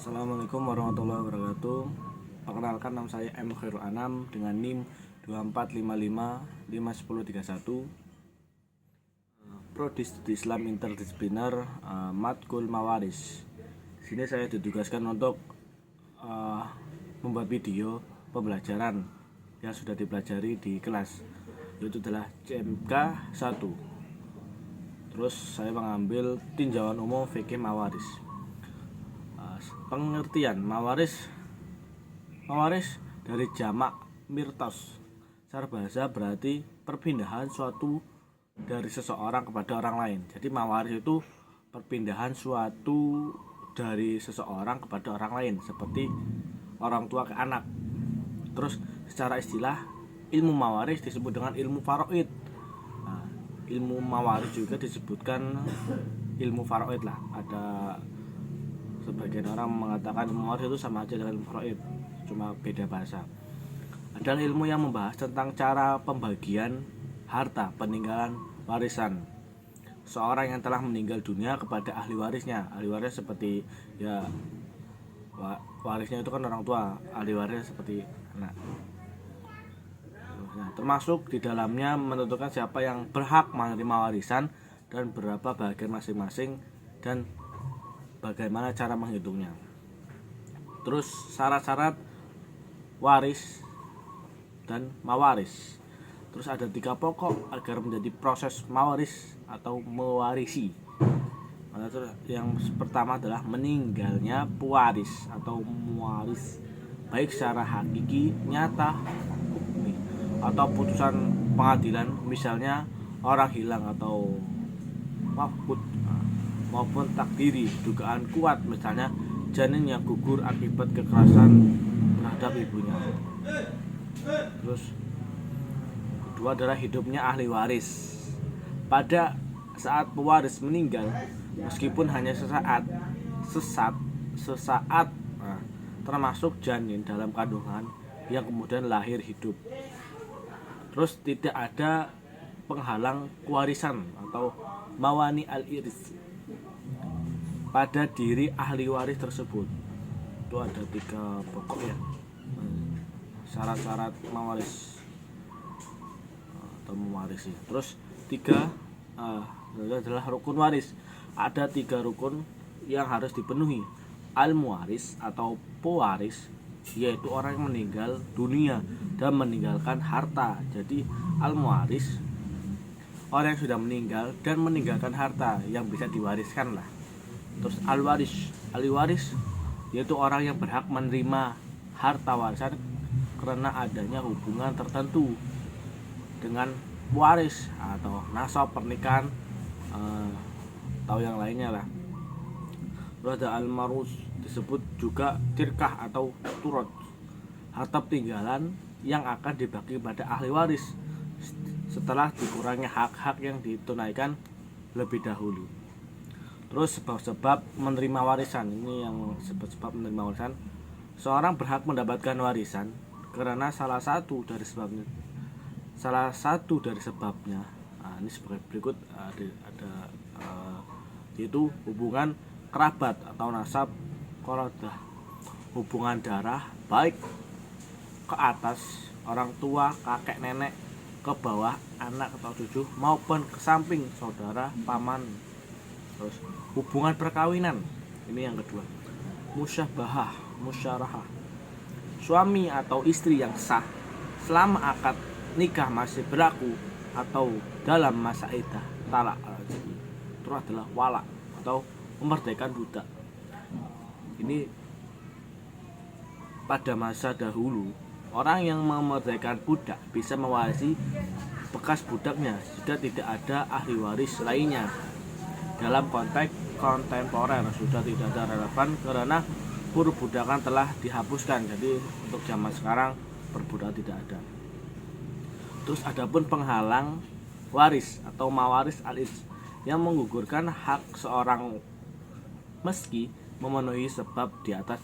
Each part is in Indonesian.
Assalamualaikum warahmatullahi wabarakatuh. Perkenalkan, nama saya M. Khairul Anam dengan NIM 24555131. Prodi Studi Islam Interdisipliner, Matkul Mawaris. Sini saya ditugaskan untuk membuat video pembelajaran yang sudah dipelajari di kelas, yaitu adalah CMK 1. Terus saya mengambil tinjauan umum fikih mawaris. Pengertian mawaris dari jamak mirtos. Secara bahasa berarti perpindahan suatu dari seseorang kepada orang lain. Jadi mawaris itu perpindahan suatu dari seseorang kepada orang lain, seperti orang tua ke anak. Terus secara istilah, ilmu mawaris disebut dengan ilmu faraid. Ilmu mawaris juga disebutkan ilmu faraid lah. Ada sebagian orang mengatakan ilmu mawaris itu sama aja dengan ilmu faraid, cuma beda bahasa. Adalah ilmu yang membahas tentang cara pembagian harta peninggalan warisan seorang yang telah meninggal dunia kepada ahli warisnya. Ahli waris seperti warisnya itu kan orang tua, ahli waris seperti anak. Nah, termasuk di dalamnya menentukan siapa yang berhak menerima warisan dan berapa bagian masing-masing dan bagaimana cara menghitungnya. Terus syarat-syarat waris dan mawaris. Terus ada 3 pokok agar menjadi proses mawaris atau mewarisi. Yang pertama adalah meninggalnya pewaris atau mewaris, baik secara hakiki, nyata, atau putusan pengadilan, misalnya orang hilang atau wafat, maupun takdiri, dugaan kuat, misalnya janin yang gugur akibat kekerasan terhadap ibunya. Terus kedua adalah hidupnya ahli waris. Pada saat pewaris meninggal, meskipun hanya sesaat, termasuk janin dalam kandungan yang kemudian lahir hidup. Terus tidak ada penghalang kewarisan atau mawani al-iris pada diri ahli waris tersebut. Itu ada 3 pokok ya, syarat-syarat mawaris atau mewarisi. Terus 3 adalah rukun waris. Ada 3 rukun yang harus dipenuhi. Al-muwaris atau pewaris, yaitu orang yang meninggal dunia dan meninggalkan harta. Jadi al-muwaris orang yang sudah meninggal dan meninggalkan harta yang bisa diwariskan lah. Terus al-waris yaitu orang yang berhak menerima harta warisan karena adanya hubungan tertentu dengan waris atau nasab, pernikahan, atau yang lainnya lah. Terus ada al-marus, disebut juga tirkah atau turut, harta peninggalan yang akan dibagi pada ahli waris setelah dikurangnya hak-hak yang ditunaikan lebih dahulu. Terus sebab-sebab menerima warisan, ini yang sebab-sebab menerima warisan. Seorang berhak mendapatkan warisan karena salah satu dari sebabnya. Nah, ini sebagai berikut, ada yaitu hubungan kerabat atau nasab qaradah, hubungan darah baik ke atas orang tua, kakek, nenek, ke bawah anak atau cucu, maupun ke samping saudara, paman. Terus hubungan perkawinan, ini yang kedua. Musyarahah, suami atau istri yang sah selama akad nikah masih berlaku atau dalam masa iddah talak. Itu adalah wala atau memerdekakan budak. Ini pada masa dahulu, orang yang memerdekakan budak bisa mewarisi bekas budaknya jika tidak ada ahli waris lainnya. Dalam konteks kontemporer sudah tidak ada relevan karena perbudakan telah dihapuskan. Jadi untuk zaman sekarang perbudakan tidak ada. Terus adapun penghalang waris atau mawaris al-irs yang menggugurkan hak seorang meski memenuhi sebab di atas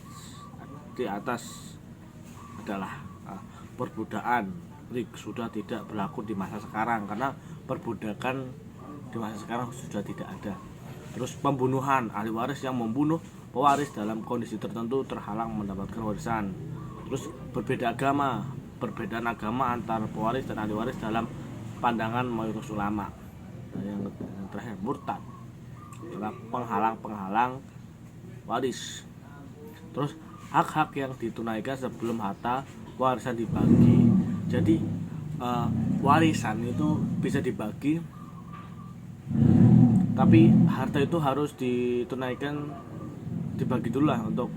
adalah perbudakan sudah tidak berlaku di masa sekarang karena perbudakan di masa sekarang sudah tidak ada. Terus pembunuhan, ahli waris yang membunuh pewaris dalam kondisi tertentu terhalang mendapatkan warisan. Terus perbedaan agama antar pewaris dan ahli waris dalam pandangan mayoritas ulama. Nah, yang terakhir murtad adalah penghalang waris. Terus hak-hak yang ditunaikan sebelum harta warisan dibagi. Jadi warisan itu bisa dibagi, tapi harta itu harus ditunaikan, dibagi dulu lah untuk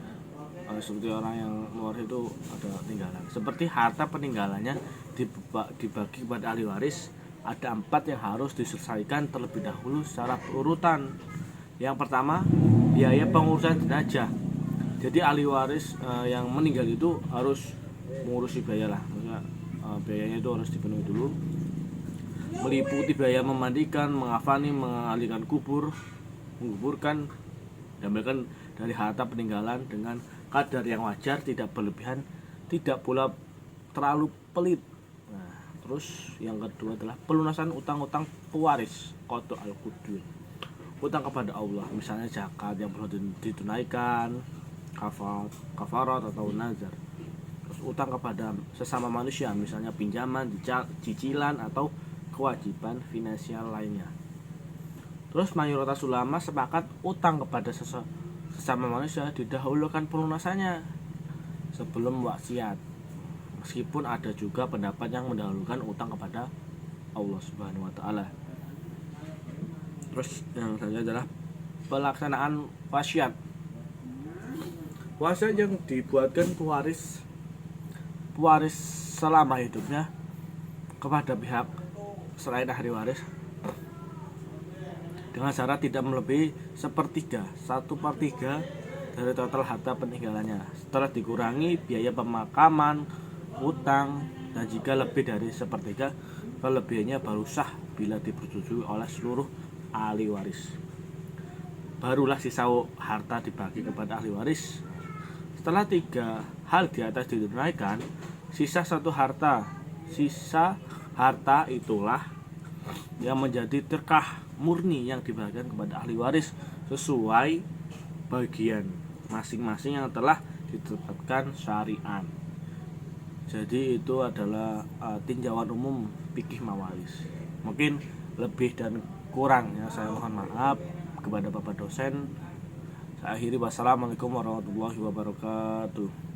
seperti orang yang mewaris itu ada tinggalan. Seperti harta peninggalannya dibagi kepada ahli waris, ada 4 yang harus diselesaikan terlebih dahulu secara berurutan. Yang pertama, biaya pengurusan jenazah. Jadi ahli waris yang meninggal itu harus mengurusi biaya lah, maksudnya biayanya itu harus dipenuhi dulu, meliputi biaya memandikan, mengafani, mengalihkan menguburkan, diambilkan dari harta peninggalan dengan kadar yang wajar, tidak berlebihan, tidak pula terlalu pelit. Nah, terus yang kedua adalah pelunasan utang-utang pewaris, qada al-qudul, utang kepada Allah, misalnya zakat yang perlu ditunaikan, kafarat atau nazar. Terus utang kepada sesama manusia, misalnya pinjaman, cicilan atau kewajiban finansial lainnya. Terus mayoritas ulama sepakat utang kepada sesama manusia didahulukan pelunasannya sebelum wasiat, meskipun ada juga pendapat yang mendahulukan utang kepada Allah Subhanahu wa taala. Terus yang selanjutnya adalah pelaksanaan wasiat. Wasiat yang dibuatkan pewaris selama hidupnya kepada pihak selain ahli waris dengan syarat tidak melebihi 1/3 dari total harta peninggalannya setelah dikurangi biaya pemakaman, utang, dan jika lebih dari 1/3 kelebihannya baru sah bila dipersetujui oleh seluruh ahli waris. Barulah sisa harta dibagi kepada ahli waris. Setelah 3 hal di atas ditunaikan, sisa harta itulah yang menjadi terkah murni yang dibagikan kepada ahli waris sesuai bagian masing-masing yang telah ditetapkan syariat. Jadi itu adalah tinjauan umum fikih mawaris. Mungkin lebih dan kurangnya saya mohon maaf kepada Bapak dosen. Saya akhiri, wassalamualaikum warahmatullahi wabarakatuh.